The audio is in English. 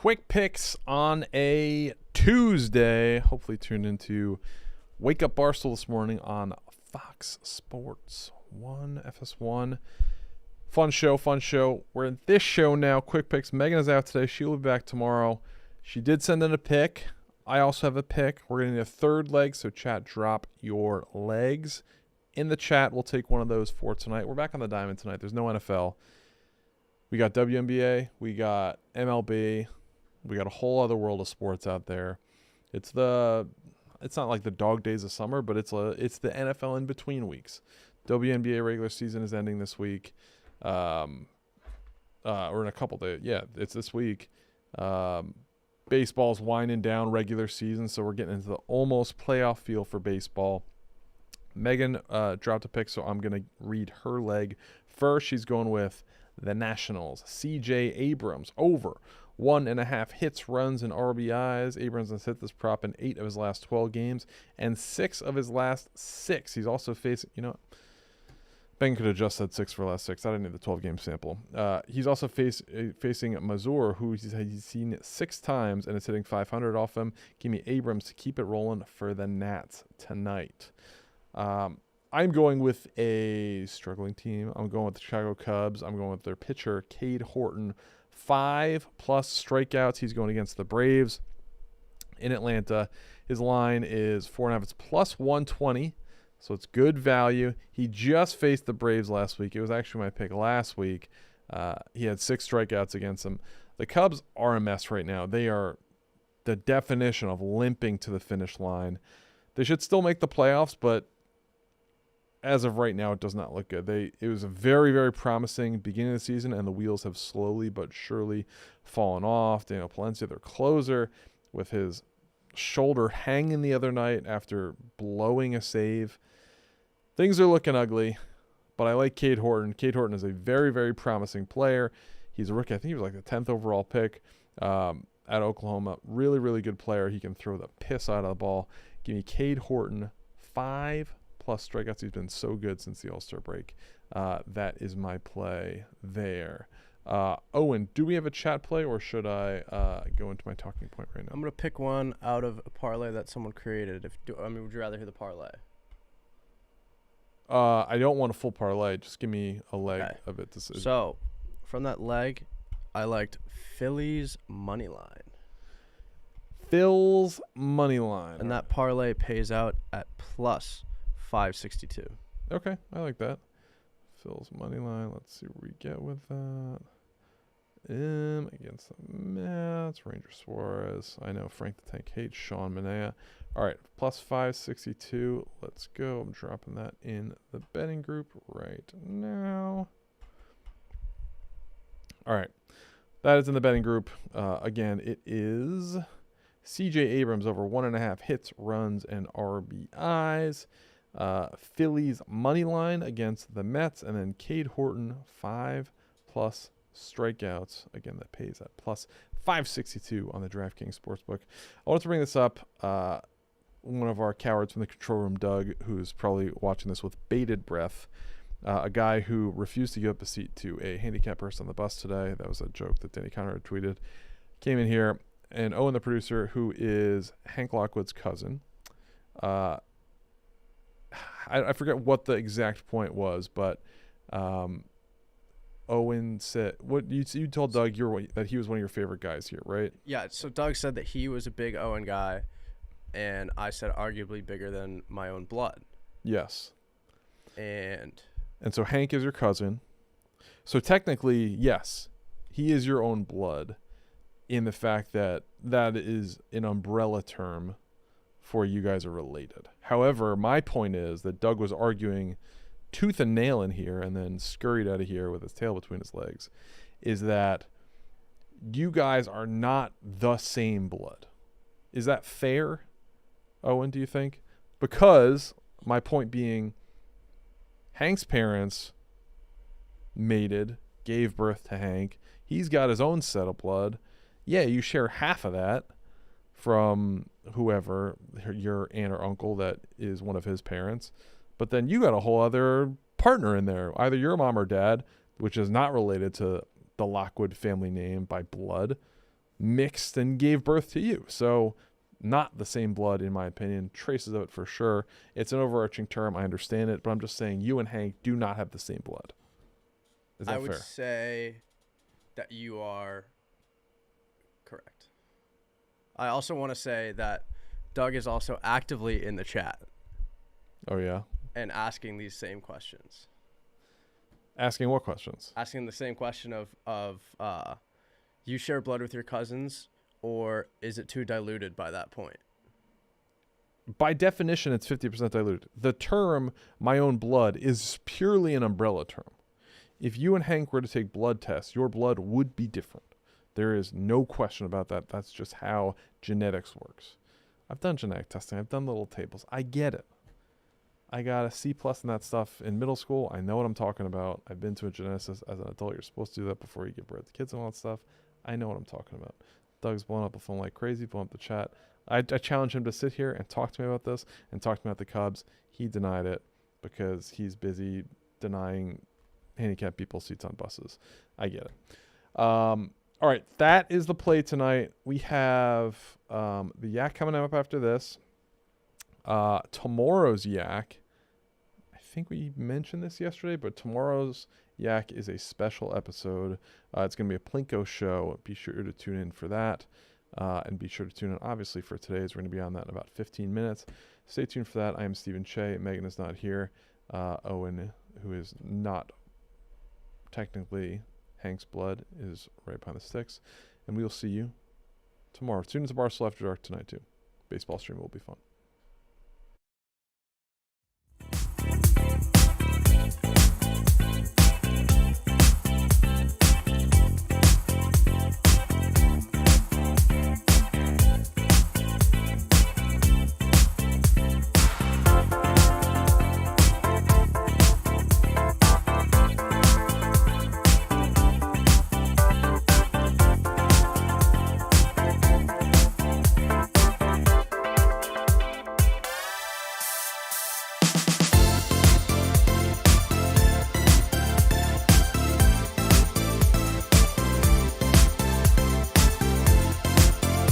Quick picks on a Tuesday. Hopefully tuned into Wake Up Barstool this morning on Fox Sports 1, FS1. Fun show. We're in this show now. Quick picks. Megan is out today. She'll be back tomorrow. She did send in a pick. I also have a pick. We're going to need a third leg, so chat, drop your legs in the chat. We'll take one of those for tonight. We're back on the diamond tonight. There's no NFL. We got WNBA. We got MLB. We got a whole other world of sports out there. It's not like the dog days of summer, but it's the NFL in between weeks. WNBA regular season is ending this week, or in a couple days. Yeah, it's this week. Baseball's winding down regular season, so we're getting into the almost playoff feel for baseball. Megan dropped a pick, so I'm going to read her leg first. She's going with the Nationals. C.J. Abrams over 1.5 hits, runs, and RBIs. Abrams has hit this prop in 8 of his last 12 games and 6 of his last 6. He's also facing, Ben could have just said 6 for last 6. I didn't need the 12-game sample. He's also facing Mazur, who he's seen 6 times and is hitting 500 off him. Give me Abrams to keep it rolling for the Nats tonight. I'm going with a struggling team. I'm going with the Chicago Cubs. I'm going with their pitcher, Cade Horton. 5+ strikeouts. He's going against the Braves in Atlanta. His line is 4.5. It's plus 120, so it's good value. He just faced the Braves last week. It was actually my pick last week. He had 6 strikeouts against them. The Cubs are a mess right now. They are the definition of limping to the finish line. They should still make the playoffs, but as of right now, it does not look good. It was a very, very promising beginning of the season, and the wheels have slowly but surely fallen off. Daniel Palencia, their closer, with his shoulder hanging the other night after blowing a save. Things are looking ugly, but I like Cade Horton. Cade Horton is a very, very promising player. He's a rookie. I think he was like the 10th overall pick at Oklahoma. Really, really good player. He can throw the piss out of the ball. Give me Cade Horton, 5+ strikeouts. He's been so good since the All-Star break. That is my play there. Owen, do we have a chat play, or should I go into my talking point right now? I'm going to pick one out of a parlay that someone created. Would you rather hear the parlay? I don't want a full parlay. Just give me a leg of it. So, from that leg, I liked Phillies money line. Phil's money line. And that parlay pays out at plus 562. Okay, I like that. Phil's money line. Let's see what we get with that. Against the Mets, Ranger Suarez. I know Frank the Tank hates Sean Manaea. All right, plus 562. Let's go. I'm dropping that in the betting group right now. All right, that is in the betting group. Again, it is C.J. Abrams over 1.5 hits, runs, and RBIs. Phillies money line against the Mets, and then Cade Horton 5+ strikeouts. Again, that pays at plus 562 on the DraftKings Sportsbook. I wanted to bring this up. One of our cowards from the control room, Doug, who's probably watching this with bated breath, a guy who refused to give up a seat to a handicapped person on the bus today. That was a joke that Danny Conrad tweeted. Came in here, and Owen, the producer, who is Hank Lockwood's cousin, I forget what the exact point was, but Owen said, "What you told Doug that he was one of your favorite guys here, right?" Yeah. So Doug said that he was a big Owen guy, and I said arguably bigger than my own blood. Yes. And so Hank is your cousin. So technically, yes, he is your own blood, in the fact that that is an umbrella term for you guys are related. However, my point is that Doug was arguing tooth and nail in here and then scurried out of here with his tail between his legs, is that you guys are not the same blood. Is that fair, Owen, do you think? Because my point being, Hank's parents mated, gave birth to Hank. He's got his own set of blood. Yeah, you share half of that from whoever, your aunt or uncle that is one of his parents. But then you got a whole other partner in there, either your mom or dad, which is not related to the Lockwood family name by blood. mixed and gave birth to you. So not the same blood, in my opinion. Traces of it for sure. It's an overarching term. I understand it, but I'm just saying you and Hank do not have the same blood. Is that I would fair? say that you are correct. I also want to say that Doug is also actively in the chat Oh, yeah? and asking these same questions. Asking what questions? Asking the same question of you share blood with your cousins, or is it too diluted by that point? By definition, it's 50% diluted. The term my own blood is purely an umbrella term. If you and Hank were to take blood tests, your blood would be different. There is no question about that. That's just how genetics works. I've done genetic testing. I've done little tables. I get it. I got a C+ in that stuff in middle school. I know what I'm talking about. I've been to a geneticist as an adult. You're supposed to do that before you give birth to kids and all that stuff. I know what I'm talking about. Doug's blowing up the phone like crazy, blowing up the chat. I challenged him to sit here and talk to me about this and talk to me about the Cubs. He denied it because he's busy denying handicapped people seats on buses. I get it. All right, that is the play tonight. We have the Yak coming up after this. Tomorrow's Yak, I think we mentioned this yesterday, but tomorrow's Yak is a special episode. It's going to be a Plinko show. Be sure to tune in for that. And be sure to tune in, obviously, for today's. We're going to be on that in about 15 minutes. Stay tuned for that. I am Stephen Che. Megan is not here. Owen, who is not technically Hank's blood, is right behind the sticks. And we will see you tomorrow. Tune into Barstool After Dark tonight, too. Baseball stream will be fun.